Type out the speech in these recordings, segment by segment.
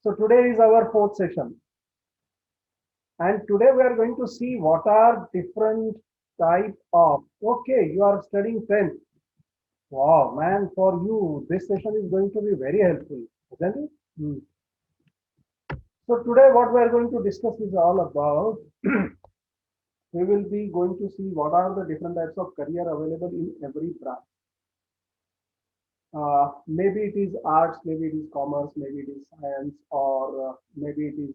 So today is our fourth session, and today we are going to see what are different type of. Okay, you are studying 10th. Wow, man, for you this session is going to be very helpful, isn't it? Hmm. So today what we are going to discuss is all about. We will be going to see what are the different types of career available in every branch. Maybe it is arts, maybe it is commerce, maybe it is science, or maybe it is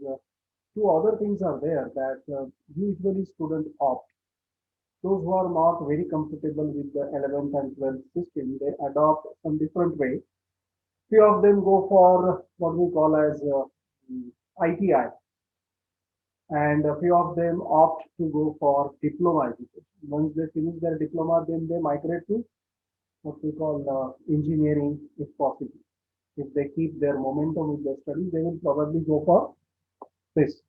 two other things are there that usually students opt. Those who are not very comfortable with the 11th and 12th system, they adopt some different way. Few of them go for what we call as ITI, and a few of them opt to go for diploma education. Once they finish their diploma, then they migrate to what we call engineering if possible. If they keep their momentum with their studies, they will probably go for this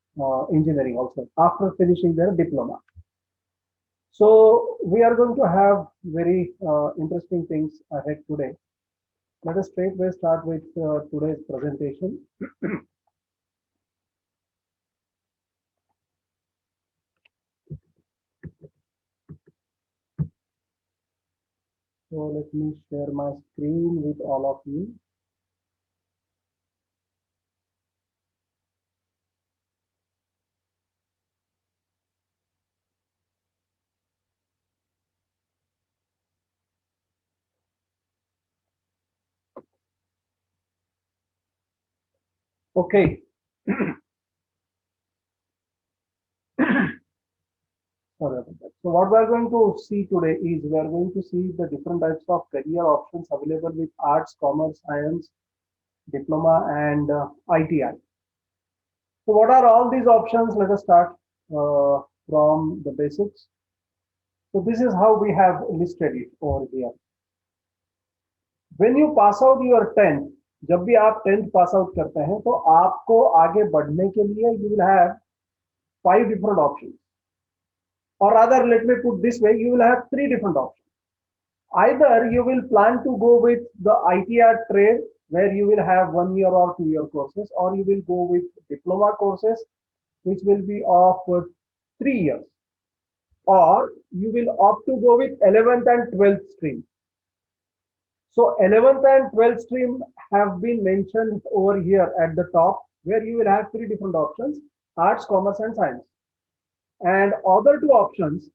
engineering also after finishing their diploma. So we are going to have very interesting things ahead today. Let us straightway start with today's presentation. So let me share my screen with all of you. Okay. Sorry about that. So what we are going to see today is we are going to see the different types of career options available with arts, commerce, science, diploma, and ITI. So what are all these options? Let us start from the basics. So this is how we have listed it over here. When you pass out your 10th, जब भी आप 10th pass out करते हैं तो आपको आगे बढ़ने के लिए you will have 5 different options, or rather let me put this way, you will have 3 different options. Either you will plan to go with the ITR trade where you will have 1 year or 2 year courses, or you will go with diploma courses which will be of 3 years, or you will opt to go with 11th and 12th stream. So 11th and 12th stream have been mentioned over here at the top, where you will have 3 different options: arts, commerce, and science. And other 2 options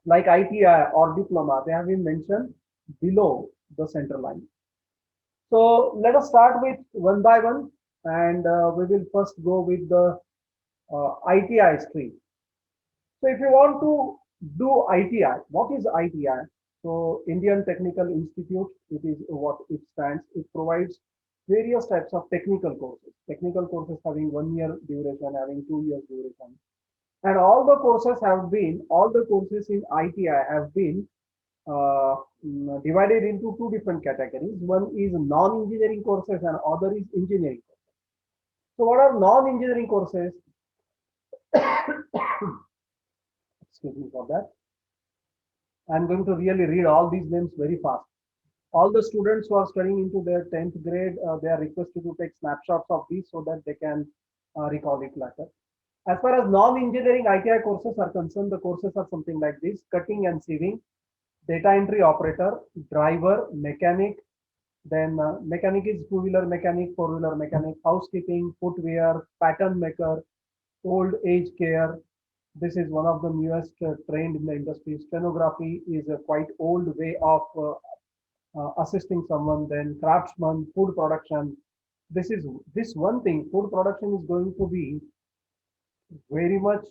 like ITI or diploma, they have been mentioned below the center line. So let us start with one by one, and we will first go with the ITI stream. So if you want to do ITI, what is ITI? So Indian Technical Institute, it is what it stands. It provides various types of technical courses. Technical courses having 1 year duration, having 2 years duration. And all the courses in ITI have been divided into 2 different categories. One is non-engineering courses and other is engineering courses. So what are non-engineering courses? Excuse me for that. I'm going to really read all these names very fast. All the students who are studying into their 10th grade, they are requested to take snapshots of these so that they can recall it later. As far as non-engineering ITI courses are concerned, the courses are something like this: cutting and sieving, data entry operator, driver, mechanic, then mechanic is two-wheeler mechanic, four-wheeler mechanic, housekeeping, footwear, pattern maker, old age care. This is one of the newest trend in the industry. Stenography is a quite old way of assisting someone. Then craftsman, food production. This one thing. Food production is going to be very much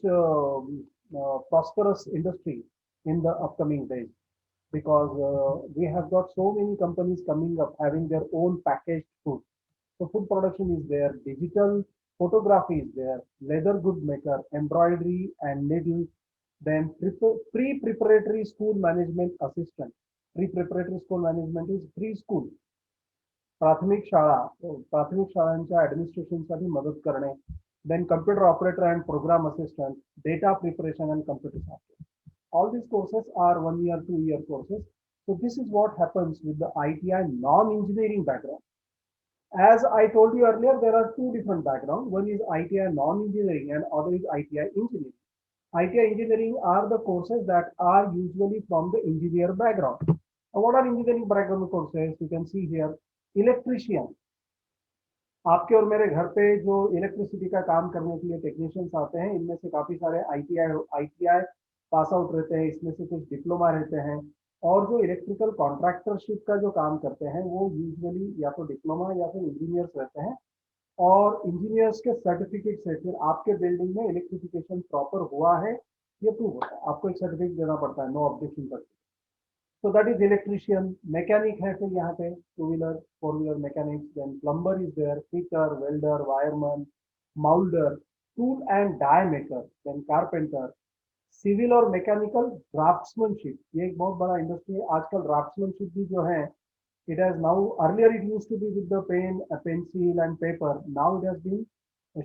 prosperous industry in the upcoming days, because we have got so many companies coming up having their own packaged food. So food production is there, digital photography is there, leather good maker, embroidery and needle, then pre-preparatory school management assistant. Pre-preparatory school management is preschool. प्राथमिक शाळा प्राथमिक शाळांच्या ऍडमिनिस्ट्रेशनसाठी मदत करणे. Then computer operator and program assistant, data preparation and computer software. All these courses are 1 year, 2 year courses. So this is what happens with the ITI non-engineering background. As I told you earlier, there are two different backgrounds. One is ITI non-engineering and other is ITI engineering. ITI engineering are the courses that are usually from the engineer background. Now, what are engineering background courses? You can see here, electrician. आपके और मेरे घर पे जो electricity का काम करने के लिए टेक्नीशियंस आते हैं, इनमें से काफी सारे आईटीआई पास आउट रहते हैं, इसमें से कुछ डिप्लोमा रहते हैं, और जो इलेक्ट्रिकल कॉन्ट्रैक्टरशिप का जो काम करते हैं वो यूजुअली या तो डिप्लोमा या फिर इंजीनियर्स रहते हैं। और इंजीनियर्स के सर्टिफिकेट से फिर आपके बिल्डिंग में इलेक्ट्रिफिकेशन प्रॉपर हुआ है ये प्रूव होता है, आपको एक सर्टिफिकेट देना पड़ता है, no objection certificate. So that is electrician. Mechanic है फिर यहाँ पे, two wheeler four wheeler mechanics, then plumber is there, fitter, welder, wireman, moulder, tool and die maker, then carpenter, civil और मैकेनिकल ड्राफ्ट्समैनशिप। ये एक बहुत बड़ा इंडस्ट्री है आजकल। ड्राफ्ट्समैनशिप भी जो है, it has now, earlier it used to be with the pen, a pencil and paper. Now it has been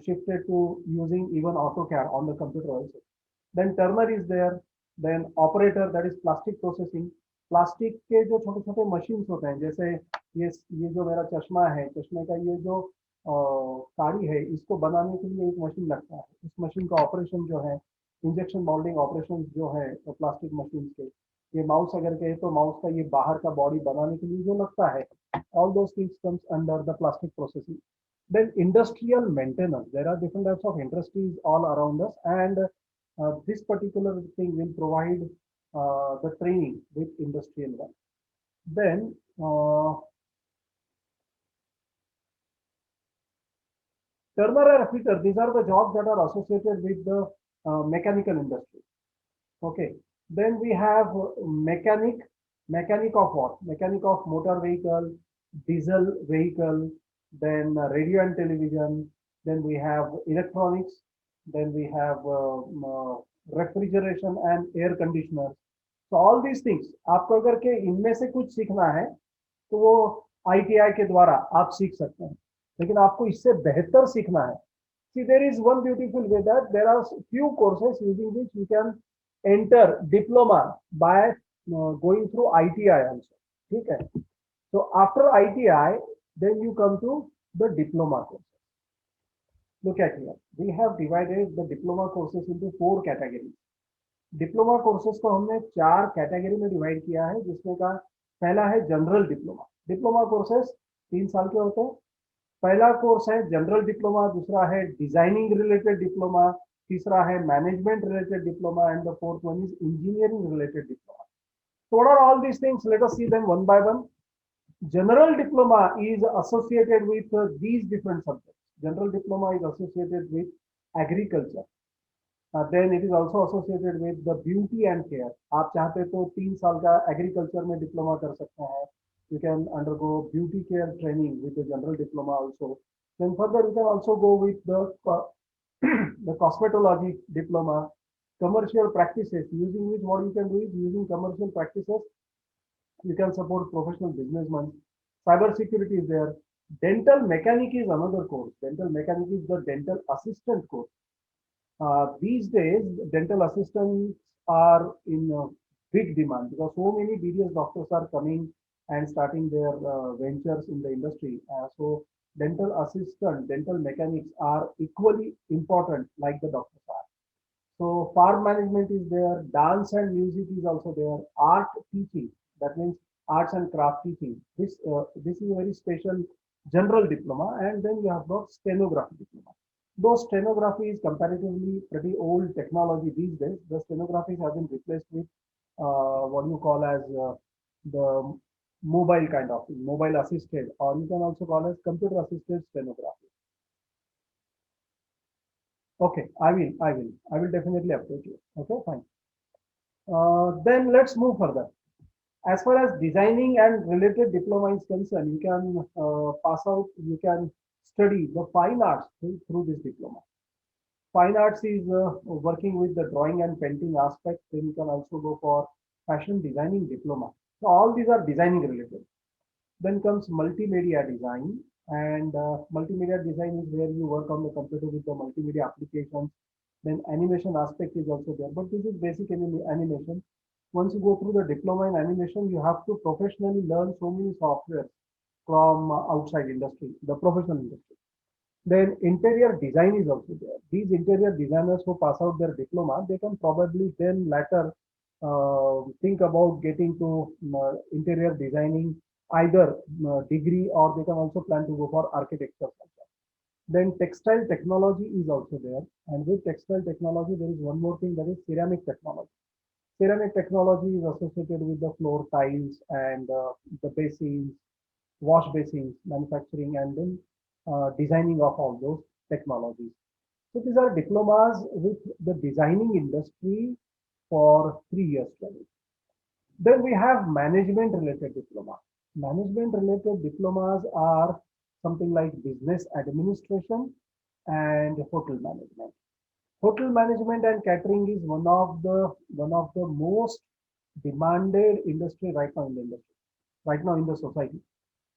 shifted to using even AutoCAD on the computer also. Then turner is there, then operator, that is plastic processing. Plastic के जो छोटे छोटे machines होते हैं, जैसे ये जो मेरा चश्मा है, चश्मे का ये जो काड़ी है, इसको बनाने के लिए एक मशीन लगता है। इस मशीन का ऑपरेशन जो है, इंजेक्शन मोल्डिंग ऑपरेशन जो है प्लास्टिक मशीन के, ये माउस अगर कहे तो माउस का ये बाहर का बॉडी बनाने के लिए जो लगता है, all those things comes under the plastic processing. Then industrial maintenance, there are different types of industries all around us, and this particular thing will provide the training with industrial one. Then turner and fitter, these are the jobs that are associated with the mechanical industry. Okay. Then we have mechanic. Mechanic of what? Mechanic of motor vehicle, diesel vehicle, then radio and television. Then we have electronics. Then we have refrigeration and air conditioners. So all these things, आपको अगर के इनमें से कुछ सीखना है तो वो आईटीआई के द्वारा आप सीख सकते हैं, लेकिन आपको इससे बेहतर सीखना है। See, there is one beautiful way that there are few courses using which you can enter diploma by going through ITI also. ठीक है? So after ITI, then you come to the diploma courses. Look at here. We have divided the diploma courses into 4 categories. Diploma courses को हमने 4 category में divide किया है, जिसमें का पहला है जनरल डिप्लोमा। डिप्लोमा कोर्सेज 3 साल के होते हैं। पहला कोर्स है जनरल डिप्लोमा, दूसरा है डिजाइनिंग रिलेटेड डिप्लोमा, तीसरा है management related diploma, and the fourth one is engineering related diploma. So what are all these things? Let us see them one by one. General diploma is associated with these different subjects. General diploma is associated with agriculture. Then it is also associated with the beauty and care. आप चाहते तो 3 साल का agriculture में diploma कर सकते हैं. You can undergo beauty care training with the general diploma also. Then further you can also go with the cosmetology diploma, commercial practices, using which what you can do is using commercial practices you can support professional businessmen. Cyber security is there. Dental mechanic is another course. Dental mechanic is the dental assistant course. These days, dental assistants are in big demand because so many BDS doctors are coming and starting their ventures in the industry. So dental assistant, dental mechanics are equally important like the doctors are. So farm management is there, dance and music is also there, art teaching, that means arts and craft teaching. This is a very special general diploma, and then you have got stenography diploma. Though stenography is comparatively pretty old technology these days, the stenographies have been replaced with what you call as the mobile kind of thing, mobile assisted, or you can also call as computer assisted stenography. Okay, I will definitely update you. Okay, fine. Then let's move further. As far as designing and related diploma is concerned, you can pass out, you can study the fine arts through this diploma. Fine arts is working with the drawing and painting aspect. Then you can also go for fashion designing diploma. So all these are designing related. Then comes multimedia design, and multimedia design is where you work on the computer with the multimedia applications. Then animation aspect is also there, but this is basic animation. Once you go through the diploma in animation, you have to professionally learn so many software. from outside industry, the professional industry. Then interior design is also there. These interior designers who pass out their diploma, they can probably then later think about getting to interior designing, either degree, or they can also plan to go for architecture. Then textile technology is also there. And with textile technology, there is one more thing, that is ceramic technology. Ceramic technology is associated with the floor tiles and the basins, wash basins, manufacturing, and then designing of all those technologies. So these are diplomas with the designing industry for 3 years study. Then we have management related diploma. Management related diplomas are something like business administration and hotel management. Hotel management and catering is one of the most demanded industry right now in the society.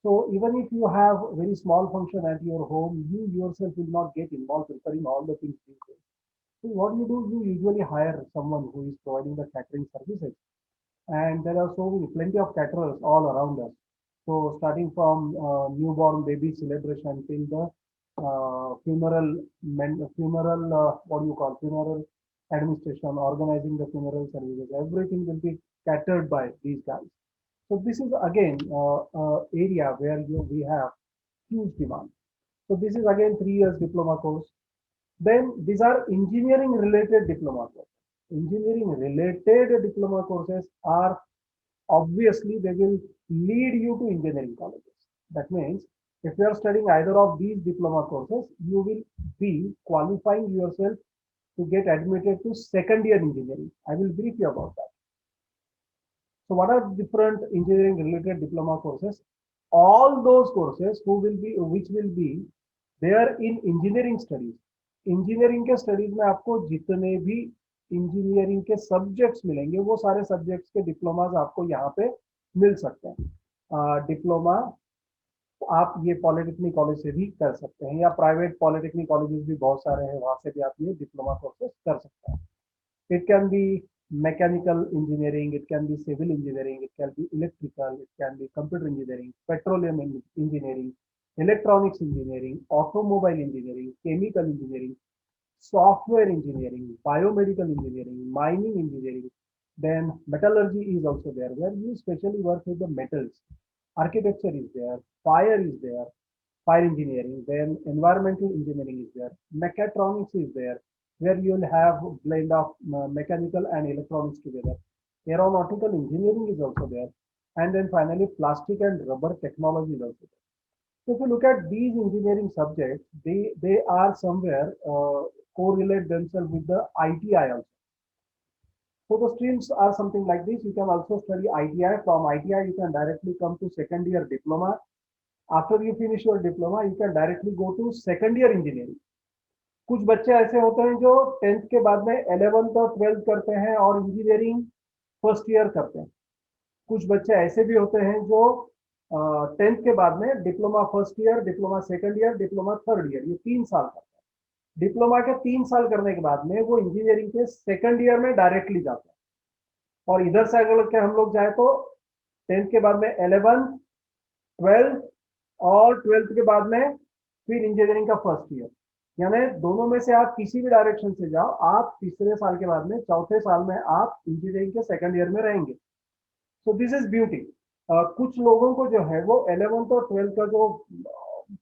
So even if you have very small function at your home, you yourself will not get involved preparing all the things these days. So what you do, you usually hire someone who is providing the catering services, and there are plenty of caterers all around us. So starting from newborn baby celebration till the what do you call, funeral administration, organizing the funeral services, everything will be catered by these guys. So this is again area where we have huge demand. So this is again 3 years diploma course. Then these are engineering related diploma courses. Engineering related diploma courses are, obviously they will lead you to engineering colleges. That means if you are studying either of these diploma courses, you will be qualifying yourself to get admitted to second year engineering. I will brief you about that. So what are different engineering related diploma courses? All those courses which will be there in engineering studies. Engineering के studies में आपको जितने भी engineering के subjects मिलेंगे, वो सारे subjects के डिप्लोमास आपको यहाँ पे मिल सकते हैं. डिप्लोमा आप ये पॉलिटेक्निक कॉलेज से भी कर सकते हैं, या प्राइवेट पॉलिटेक्निक कॉलेजेस भी बहुत सारे हैं, वहां से भी आप ये डिप्लोमा कोर्सेज कर सकते हैं. It can be mechanical engineering, it can be civil engineering, it can be electrical, it can be computer engineering, petroleum engineering, electronics engineering, automobile engineering, chemical engineering, software engineering, biomedical engineering, mining engineering. Then metallurgy is also there, where you especially work with the metals. Architecture is there, fire is there, fire engineering. Then environmental engineering is there, mechatronics is there, where you will have blend of mechanical and electronics together. Aeronautical engineering is also there. And then finally, plastic and rubber technology is also there. So if you look at these engineering subjects, they are somewhere correlate themselves with the ITI also. So the streams are something like this. You can also study ITI. From ITI, you can directly come to second year diploma. After you finish your diploma, you can directly go to second year engineering. कुछ बच्चे ऐसे होते हैं जो 10th के बाद में 11th और 12th करते हैं और इंजीनियरिंग फर्स्ट ईयर करते हैं. कुछ बच्चे ऐसे भी होते हैं जो 10th के बाद में diploma first year, diploma second year, diploma third year, ये 3 साल करते हैं. डिप्लोमा के 3 साल करने के बाद में वो इंजीनियरिंग के सेकंड ईयर में डायरेक्टली जाते हैं. और इधर से अगर के हम लोग जाए तो 10th के बाद में 11th, 12th और 12th के बाद में फिर इंजीनियरिंग का फर्स्ट ईयर. यानी दोनों में से आप किसी भी डायरेक्शन से जाओ, आप तीसरे साल के बाद में चौथे साल में आप इंजीनियरिंग के सेकंड ईयर में रहेंगे. So this is beauty. कुछ लोगों को जो है वो 11th और 12th का जो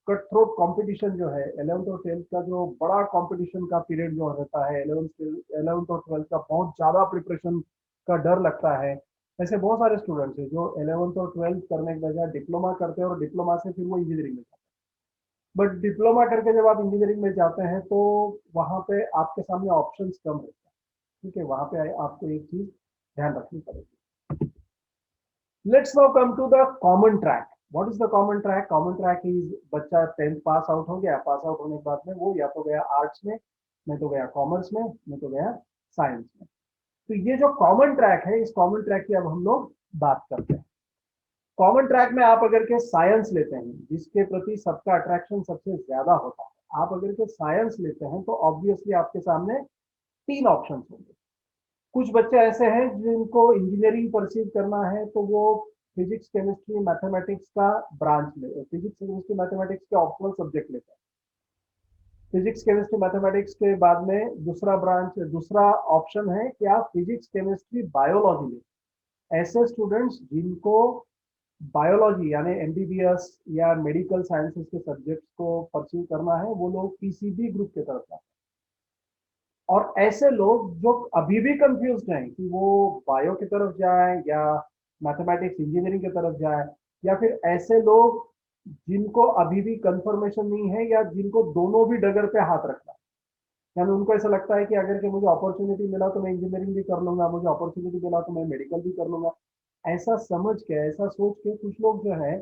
कट थ्रोट कंपटीशन जो है, 11th और 12th का जो बड़ा कंपटीशन का पीरियड जो रहता है, 11th और 12th का बहुत ज्यादा प्रिपरेशन का डर लगता है. ऐसे बहुत सारे स्टूडेंट्स हैं जो 11th और 12th करने के बजाय डिप्लोमा करते हैं और डिप्लोमा से फिर वो इंजीनियरिंग में जाते हैं. बट डिप्लोमा करके जब आप इंजीनियरिंग में जाते हैं तो वहां पे आपके सामने ऑप्शंस कम रहते हैं. ठीक है, वहां पे आपको एक चीज ध्यान रखनी पड़ेगी. Let's now come to the common track. What is the common track? Common track is बच्चा 10th पास आउट हो गया, पास आउट होने के बाद में वो या तो गया आर्ट्स में, नहीं तो गया कॉमर्स में, नहीं तो गया साइंस में. तो ये जो कॉमन ट्रैक है, इस कॉमन ट्रैक की अब हम लोग बात करते हैं. कॉमन ट्रैक में आप अगर के साइंस लेते हैं, जिसके प्रति सबका अट्रैक्शन सबसे ज्यादा होता है, आप अगर के साइंस लेते हैं तो ऑब्वियसली आपके सामने 3 ऑप्शंस होंगे. कुछ बच्चे ऐसे हैं जिनको इंजीनियरिंग परसीव करना है, तो वो फिजिक्स केमिस्ट्री मैथमेटिक्स का ब्रांच ले, फिजिक्स केमिस्ट्री मैथमेटिक्स के ऑप्शनल सब्जेक्ट लेते हैं। फिजिक्स केमिस्ट्री मैथमेटिक्स के बाद में दूसरा ब्रांच, दूसरा ऑप्शन है कि आप फिजिक्स केमिस्ट्री बायोलॉजी लें। ऐसे स्टूडेंट्स जिनको बायोलॉजी यानी एमबीबीएस या मेडिकल साइंसेस के सब्जेक्ट्स को परस्यू करना है, वो लोग पीसीबी ग्रुप की तरफ जाते हैं। और ऐसे लोग जो अभी भी कंफ्यूज हैं कि वो बायो की तरफ जाएं या मैथमेटिक्स इंजीनियरिंग की तरफ जाएं, या फिर ऐसे लोग जिनको अभी भी कंफर्मेशन नहीं है या जिनको दोनों भी डगर पे हाथ रखना है, यानी उनको ऐसा लगता है कि अगर कि मुझे अपॉर्चुनिटी मिला तो मैं इंजीनियरिंग भी कर लूंगा, मुझे अपॉर्चुनिटी मिला तो मैं मेडिकल भी कर लूंगा। ऐसा समझ के, ऐसा सोच के कुछ लोग जो है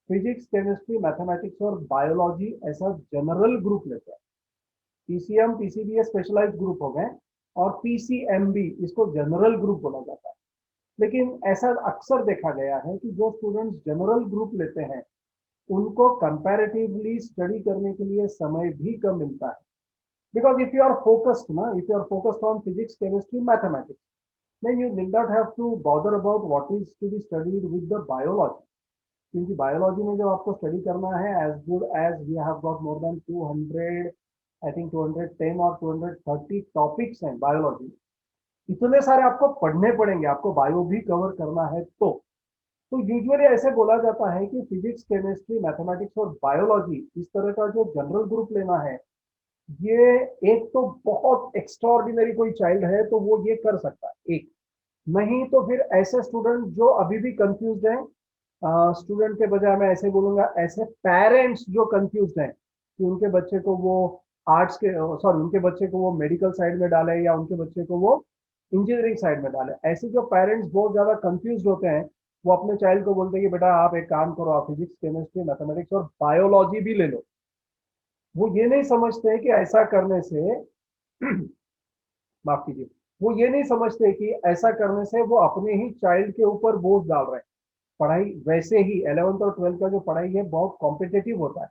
फिजिक्स केमिस्ट्री मैथमेटिक्स और बायोलॉजी ऐसा जनरल ग्रुप लेते हैं। पीसीएम पीसीबी स्पेशलाइज्ड ग्रुप हो गए, और पीसीएमबी इसको जनरल ग्रुप बोला जाता है। लेकिन ऐसा अक्सर देखा गया है कि जो स्टूडेंट्स जनरल ग्रुप लेते हैं उनको कंपैरेटिवली स्टडी करने के लिए समय भी कम मिलता है। Because if you are focused, na, if you are focused on physics, chemistry, mathematics, then you need not have to bother about what is to be studied with the biology. क्योंकि biology में जब आपको study करना है, as good as we have got more than 200, I think 210 और 230 topics हैं biology. इतने सारे आपको पढ़ने पड़ेंगे, आपको बायो भी कवर करना है। तो यूजुअली ऐसे बोला जाता है कि फिजिक्स केमिस्ट्री मैथमेटिक्स और बायोलॉजी इस तरह का जो जनरल ग्रुप लेना है, ये एक तो बहुत एक्स्ट्राऑर्डिनरी कोई चाइल्ड है तो वो ये कर सकता है, एक नहीं तो फिर ऐसे स्टूडेंट जो अभी भी कंफ्यूज हैं, स्टूडेंट के बजाय मैं ऐसे बोलूंगा ऐसे पेरेंट्स जो कंफ्यूज हैं कि उनके बच्चे को वो आर्ट्स के, सॉरी, उनके बच्चे को वो मेडिकल साइड में डाले या उनके बच्चे को वो इंजीनियरिंग साइड में डाले। ऐसे जो पेरेंट्स बहुत ज्यादा कंफ्यूज होते हैं, वो अपने चाइल्ड को बोलते हैं कि बेटा आप एक काम करो, आप फिजिक्स केमिस्ट्री मैथमेटिक्स और बायोलॉजी भी ले लो। वो ये नहीं समझते कि ऐसा करने से माफ कीजिए, वो ये नहीं समझते कि ऐसा करने से वो अपने ही चाइल्ड के ऊपर बोझ डाल रहे हैं। पढ़ाई वैसे ही 11th और 12th का जो पढ़ाई है बहुत कॉम्पिटेटिव होता है,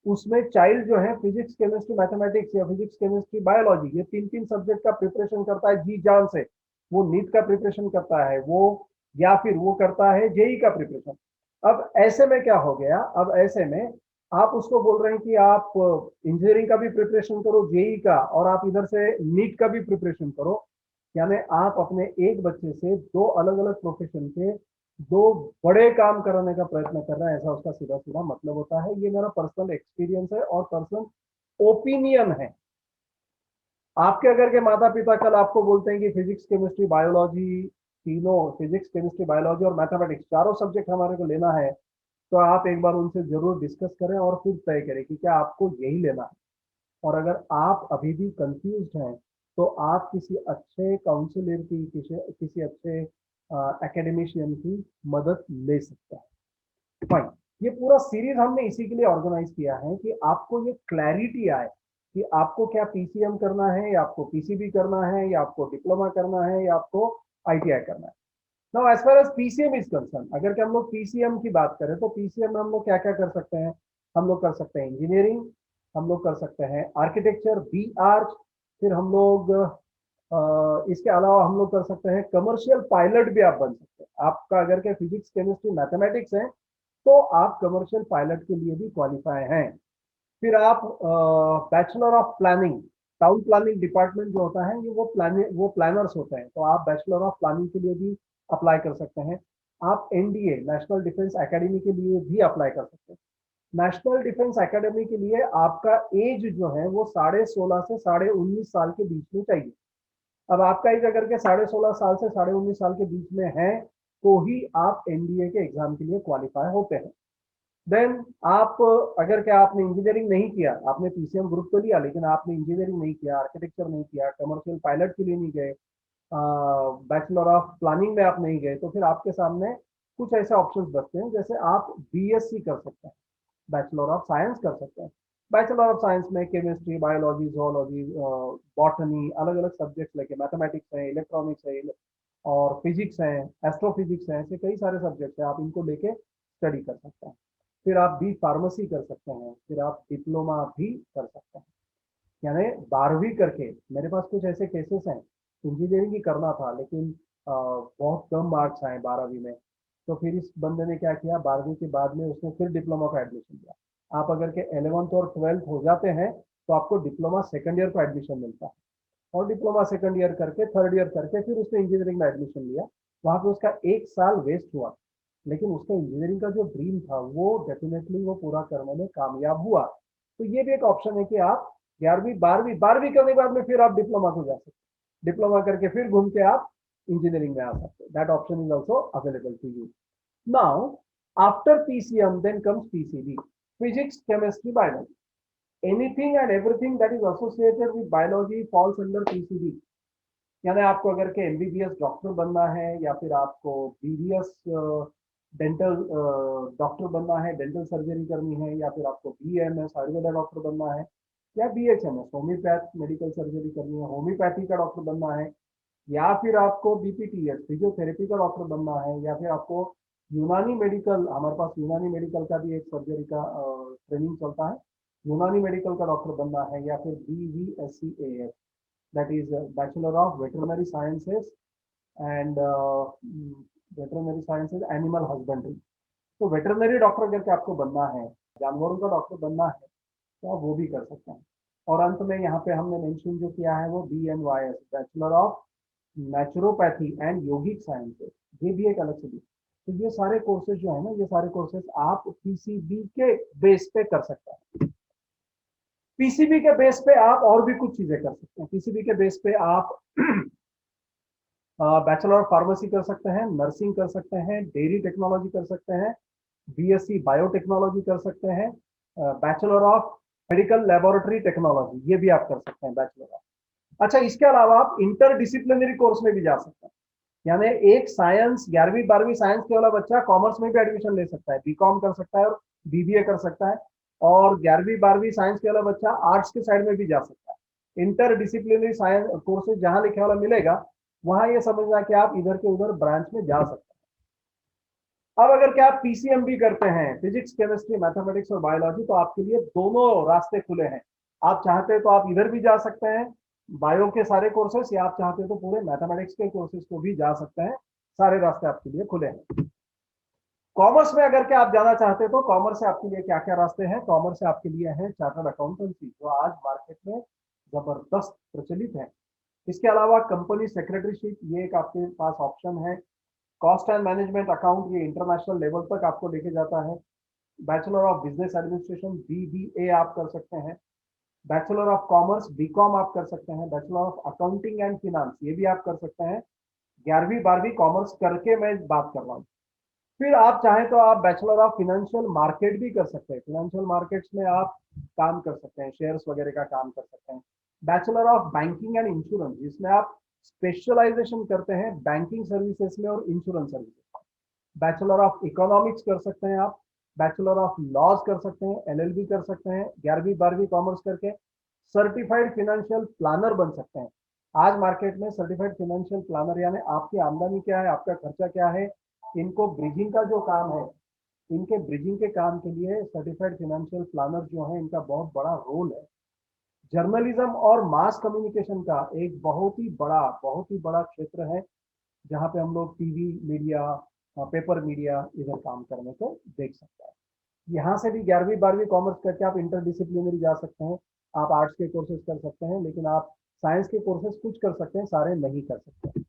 उसमें चाइल्ड जो है फिजिक्स केमिस्ट्री मैथमेटिक्स या फिजिक्स केमिस्ट्री बायोलॉजी ये तीन तीन सब्जेक्ट का प्रिपरेशन करता है जी जान से। वो नीट का प्रिपरेशन करता है, वो या फिर वो करता है जेई का प्रिपरेशन। अब ऐसे में क्या हो गया, अब ऐसे में आप उसको बोल रहे हैं कि आप इंजीनियरिंग का भी प्रिपरेशन करो, जेई का, और आप इधर से नीट का भी प्रिपरेशन करो। यानी आप अपने एक बच्चे से दो अलग अलग प्रोफेशन के दो बड़े काम कराने का प्रयत्न कर रहे हैं, ऐसा उसका सीधा सीधा मतलब होता है। ये मेरा पर्सनल एक्सपीरियंस है और पर्सनल ओपिनियन है। आपके अगर के माता पिता कल आपको बोलते हैं कि फिजिक्स केमिस्ट्री बायोलॉजी, तीनों फिजिक्स केमिस्ट्री बायोलॉजी और मैथमेटिक्स चारों सब्जेक्ट हमारे को लेना है, तो आप एक बार उनसे जरूर डिस्कस करें और फिर तय करें कि क्या आपको यही लेना है। और अगर आप अभी भी कंफ्यूज हैं तो आप किसी अच्छे काउंसलर की, किसी अच्छे एकेडमिशियन की मदद ले सकते हैं। फाइन, ये पूरा सीरीज हमने इसी के लिए ऑर्गेनाइज किया है कि आपको ये क्लैरिटी आए कि आपको क्या पीसीएम करना है, या आपको पीसीबी करना है, या आपको डिप्लोमा करना है, या आपको आईटीआई करना है। Now as far as PCM is concerned, अगर कि हम लोग पीसीएम की बात करें तो पीसीएम में हम लोग क्या क्या कर सकते हैं। हम लोग कर सकते हैं इंजीनियरिंग, हम लोग कर सकते हैं आर्किटेक्चर बी आर्च, फिर हम लोग इसके अलावा हम लोग कर सकते हैं कमर्शियल पायलट भी आप बन सकते हैं। आपका अगर के फिजिक्स केमिस्ट्री मैथमेटिक्स है तो आप कमर्शियल पायलट के लिए भी क्वालिफाई हैं। फिर आप bachelor of planning, town planning department जो होता है ये वो प्लानर्स होते हैं, तो आप बैचलर ऑफ प्लानिंग के लिए भी अप्लाई कर सकते हैं। आप एनडीए नेशनल डिफेंस एकेडमी के लिए भी अप्लाई कर सकते हैं। नेशनल डिफेंस एकेडमी के लिए आपका एज जो है वो 16.5 से 19.5 साल के बीच में चाहिए। अब आपका एज अगर के 16.5 साल से 19.5 साल के बीच में है तो ही आप एनडीए के एग्जाम के लिए क्वालिफाई होते हैं। देन आप, अगर क्या आपने इंजीनियरिंग नहीं किया, आपने पीसीएम ग्रुप तो लिया लेकिन आपने इंजीनियरिंग नहीं किया, आर्किटेक्चर नहीं किया, कमर्शियल पायलट के लिए नहीं गए, बैचलर ऑफ प्लानिंग में आप नहीं गए, तो फिर आपके सामने कुछ ऐसे ऑप्शंस बचते हैं, जैसे आप बीएससी कर सकते हैं, बैचलर ऑफ साइंस कर सकते हैं। बैचलर ऑफ साइंस में केमिस्ट्री, बायोलॉजी, जोलॉजी, बॉटनी, अलग अलग सब्जेक्ट्स लेके, मैथमेटिक्स है, इलेक्ट्रॉनिक्स है, और फिजिक्स है, एस्ट्रोफिजिक्स है, ऐसे कई सारे सब्जेक्ट्स हैं, आप इनको लेके स्टडी कर सकते हैं। फिर आप बी फार्मेसी कर सकते हैं, फिर आप डिप्लोमा भी कर सकते हैं। यानी 12वीं करके, मेरे पास कुछ ऐसे केसेस हैं, इंजीनियरिंग ही करना था लेकिन बहुत कम मार्क्स आए 12वीं में, तो फिर इस बंदे ने क्या किया, 12वीं के बाद में उसने फिर डिप्लोमा का एडमिशन लिया। आप अगर के 11th और 12th हो जाते हैं तो आपको डिप्लोमा सेकंड ईयर का एडमिशन मिलता है, और डिप्लोमा सेकंड ईयर करके थर्ड ईयर करके फिर उसने इंजीनियरिंग में एडमिशन लिया। वहां पे उसका 1 साल वेस्ट हुआ, लेकिन उसका इंजीनियरिंग का जो ड्रीम था वो डेफिनेटली वो पूरा करने में कामयाब हुआ। तो ये भी एक ऑप्शन है कि आप 11वीं 12वीं करने के बाद में फिर आप डिप्लोमा को जा सकते हैं, डिप्लोमा करके फिर घूम के आप इंजीनियरिंग में आ सकते हैं। That option is also available to you. Now after PCM then comes PCB, physics chemistry biology. Anything and everything that is associated with biology falls under PCB. यानी आपको अगर के एमबीबीएस डॉक्टर बनना है, या फिर आपको बीडीएस डेंटल डॉक्टर बनना है, डेंटल सर्जरी करनी है, या फिर आपको बीएमएस आयुर्वेदा डॉक्टर बनना है, या बीएचएमएस होम्योपैथ मेडिकल सर्जरी करनी है, होम्योपैथी का डॉक्टर बनना है, या फिर आपको बीपीटीएस फिजियोथेरेपी का डॉक्टर बनना है, या फिर आपको यूनानी मेडिकल, हमारे पास यूनानी मेडिकल का भी एक सर्जरी का ट्रेनिंग चलता है, यूनानी मेडिकल का डॉक्टर बनना है, या फिर BVSCAS, that is Bachelor of Veterinary Sciences and Veterinary Sciences Animal Husbandry। तो वेटरनरी डॉक्टर करके आपको बनना है, जानवरों का डॉक्टर बनना है, तो आप वो भी कर सकते हैं। और अंत में यहाँ पे हमने मेंशन जो किया है वो BNYS, bachelor of naturopathy and yogic sciences, ये भी एक अलग से भी। तो ये सारे कोर्सेज जो है ना, ये सारे कोर्सेज आप पीसीबी के बेस पे कर सकते हैं। पीसीबी के बेस पे आप और भी कुछ चीजें कर सकते हैं। पीसीबी के बेस पे आप बैचलर ऑफ फार्मेसी कर सकते हैं, नर्सिंग कर सकते हैं, डेयरी टेक्नोलॉजी कर सकते हैं, बीएससी बायोटेक्नोलॉजी कर सकते हैं, bachelor of medical laboratory technology, ये भी आप कर सकते हैं बैचलर ऑफ। अच्छा, इसके अलावा आप इंटर डिसिप्लिनरी कोर्स में भी जा सकते हैं। यानी एक साइंस 11वीं 12वीं साइंस के वाला बच्चा कॉमर्स में भी एडमिशन ले सकता है, बीकॉम कर सकता है और बीबीए कर सकता है, और 11वीं 12वीं साइंस के वाला बच्चा आर्ट्स के साइड में भी जा सकता है। इंटर डिसिप्लिनरी साइंस कोर्सेज जहां लिखे वाला मिलेगा, वहां ये समझना कि आप इधर के उधर ब्रांच में जा सकते हैं। अब अगर क्या आप पीसीएमबी करते हैं, फिजिक्स केमिस्ट्री मैथमेटिक्स और बायोलॉजी, तो आपके लिए दोनों रास्ते खुले हैं। आप चाहते हैं तो आप इधर भी जा सकते हैं, बायो के सारे कोर्सेस, या आप चाहते हैं तो पूरे मैथमेटिक्स के कोर्सेज को भी जा सकते हैं। सारे रास्ते आपके लिए खुले हैं। कॉमर्स में अगर क्या आप जाना चाहते हैं तो कॉमर्स से आपके लिए क्या क्या रास्ते हैं? कॉमर्स से आपके लिए है चार्टर्ड अकाउंटेंसी, जो आज मार्केट में जबरदस्त प्रचलित है। इसके अलावा कंपनी सेक्रेटरीशिप, ये एक आपके पास ऑप्शन है। कॉस्ट एंड मैनेजमेंट अकाउंट, ये इंटरनेशनल लेवल तक आपको लेके जाता है। Bachelor of business administration BBA आप कर सकते हैं। बैचलर ऑफ कॉमर्स बीकॉम आप कर सकते हैं। Bachelor of accounting and finance, ये भी आप कर सकते हैं। 11वीं 12वीं कॉमर्स करके मैं बात कर रहा हूँ। फिर आप चाहें तो आप बैचलर ऑफ फिनेंशियल मार्केट भी कर सकते हैं। फिनेंशियल मार्केट्स में आप काम कर सकते हैं, शेयर्स वगैरह का काम कर सकते हैं। Bachelor of banking and insurance, जिसमें आप स्पेशलाइजेशन करते हैं बैंकिंग सर्विसेज में और insurance services. Bachelor of economics कर सकते हैं आप। बैचलर ऑफ लॉज कर सकते हैं, LLB कर सकते हैं 11वीं 12वीं कॉमर्स करके। सर्टिफाइड फिनेंशियल प्लानर बन सकते हैं। आज मार्केट में सर्टिफाइड फिनेंशियल प्लानर यानी आपकी आमदनी क्या है, आपका खर्चा क्या है, इनको ब्रिजिंग का जो काम है, इनके ब्रिजिंग के काम के लिए सर्टिफाइड फाइनेंशियल प्लानर जो है, इनका बहुत बड़ा रोल है। जर्नलिज्म और मास कम्युनिकेशन का एक बहुत ही बड़ा क्षेत्र है, जहाँ पे हम लोग टीवी मीडिया, पेपर मीडिया इधर काम करने को देख सकते हैं। यहाँ से भी 11वीं 12वीं कॉमर्स करके आप इंटरडिसिप्लिनरी जा सकते हैं। आप आर्ट्स के कोर्सेज कर सकते हैं, लेकिन आप साइंस के कोर्सेज कुछ कर सकते हैं, सारे नहीं कर सकते।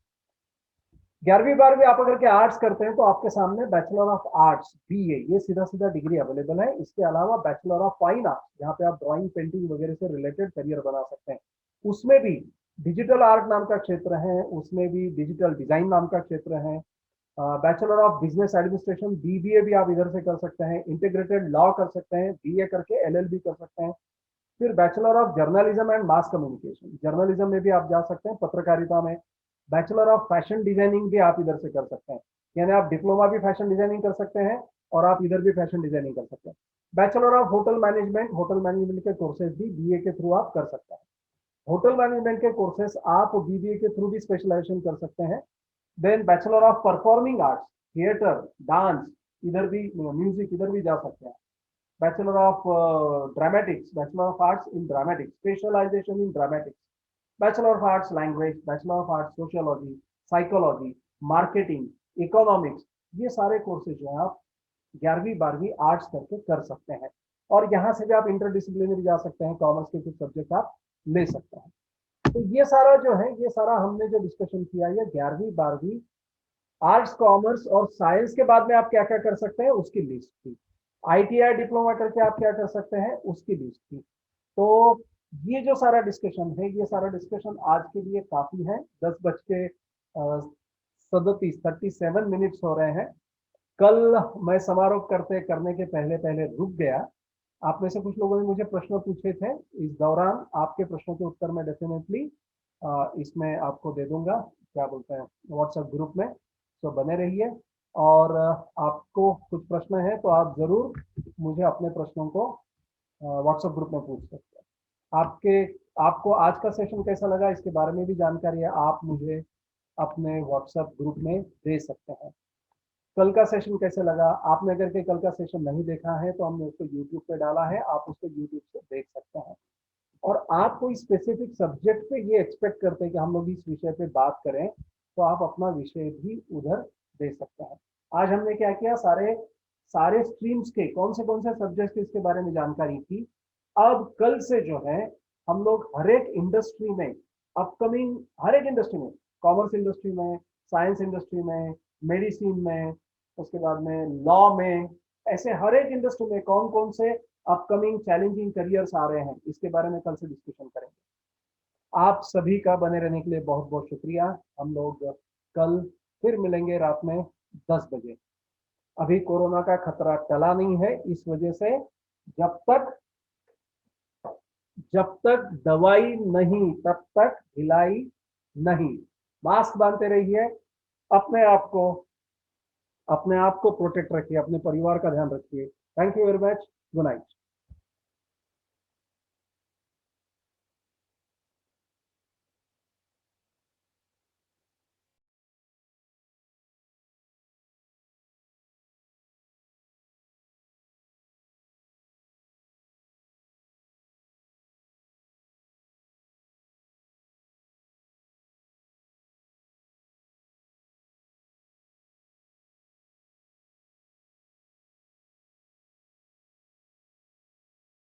11वीं 12वीं आप अगर के आर्ट्स करते हैं तो आपके सामने बैचलर ऑफ आर्ट्स BA, ये सीधा सीधा डिग्री अवेलेबल है। इसके अलावा बैचलर ऑफ फाइन आर्ट्स, जहाँ पे आप ड्राइंग पेंटिंग वगैरह से रिलेटेड करियर बना सकते हैं। उसमें भी डिजिटल आर्ट नाम का क्षेत्र है, उसमें भी डिजिटल डिजाइन नाम का क्षेत्र है। Bachelor of business administration BBA भी आप इधर से कर सकते हैं। इंटीग्रेटेड लॉ कर सकते हैं, BA करके LLB कर सकते हैं। फिर bachelor of journalism and mass communication, journalism में भी आप जा सकते हैं, पत्रकारिता में। बैचलर ऑफ फैशन डिजाइनिंग भी आप इधर से कर सकते हैं, यानी आप डिप्लोमा भी फैशन डिजाइनिंग कर सकते हैं और आप इधर भी फैशन डिजाइनिंग कर सकते हैं। Bachelor of hotel management, hotel management के कोर्सेज भी BA के थ्रू आप कर सकते हैं। होटल मैनेजमेंट के कोर्सेज आप BBA के थ्रू भी स्पेशलाइजेशन कर सकते हैं। Then bachelor of performing arts, theatre, dance, इधर भी म्यूजिक, इधर भी जा सकते हैं। Bachelor of dramatics, bachelor of arts in dramatics, specialisation in dramatics. Bachelor of arts language, bachelor of arts sociology, psychology, marketing, economics, ये सारे कोर्सेज जो है आप 11वीं 12वीं आर्ट्स करके कर सकते हैं, और यहाँ से भी आप इंटरडिसिप्लिनरी जा सकते हैं, कॉमर्स के कुछ सब्जेक्ट आप ले सकते हैं। तो ये सारा जो है, ये सारा हमने जो डिस्कशन किया, ये 11वीं 12वीं आर्ट्स कॉमर्स और साइंस के बाद में आप क्या क्या कर सकते हैं उसकी लिस्ट थी। आईटीआई डिप्लोमा करके आप क्या कर सकते हैं उसकी लिस्ट थी। तो ये जो सारा डिस्कशन है, ये सारा डिस्कशन आज के लिए काफी है। 10:37 हो रहे हैं। कल मैं समारोह करने के पहले पहले रुक गया। आप में से कुछ लोगों ने मुझे प्रश्न पूछे थे, इस दौरान आपके प्रश्नों के उत्तर मैं डेफिनेटली इसमें आपको दे दूंगा, क्या बोलते हैं, व्हाट्सएप ग्रुप में। तो बने रहिए, और आपको कुछ प्रश्न है तो आप जरूर मुझे अपने प्रश्नों को व्हाट्सएप ग्रुप में पूछ सकते हैं। आपको आज का सेशन कैसा लगा, इसके बारे में भी जानकारी है आप मुझे अपने व्हाट्सएप ग्रुप में दे सकते हैं। कल का सेशन कैसे लगा, आपने अगर के कल का सेशन नहीं देखा है तो हमने उसको यूट्यूब पे डाला है, आप उसको यूट्यूब से देख सकते हैं। और आप कोई स्पेसिफिक सब्जेक्ट पे ये एक्सपेक्ट करते हैं कि हम लोग इस विषय पे बात करें, तो आप अपना विषय भी उधर दे सकते हैं। आज हमने क्या किया, सारे सारे स्ट्रीम्स के कौन से सब्जेक्ट इसके बारे में जानकारी थी। अब कल से जो है हम लोग हर एक इंडस्ट्री में, अपकमिंग हर एक इंडस्ट्री में, कॉमर्स इंडस्ट्री में, साइंस इंडस्ट्री में, मेडिसिन में, उसके बाद में लॉ में, ऐसे हर एक इंडस्ट्री में कौन कौन से अपकमिंग चैलेंजिंग करियर्स आ रहे हैं, इसके बारे में कल से डिस्कशन करेंगे। आप सभी का बने रहने के लिए बहुत बहुत शुक्रिया। हम लोग कल फिर मिलेंगे रात में 10 बजे। अभी कोरोना का खतरा टला नहीं है, इस वजह से जब तक दवाई नहीं तब तक ढिलाई नहीं। मास्क बांधते रहिए, अपने आप को प्रोटेक्ट रखिए, अपने परिवार का ध्यान रखिए। Thank you very much. Good night.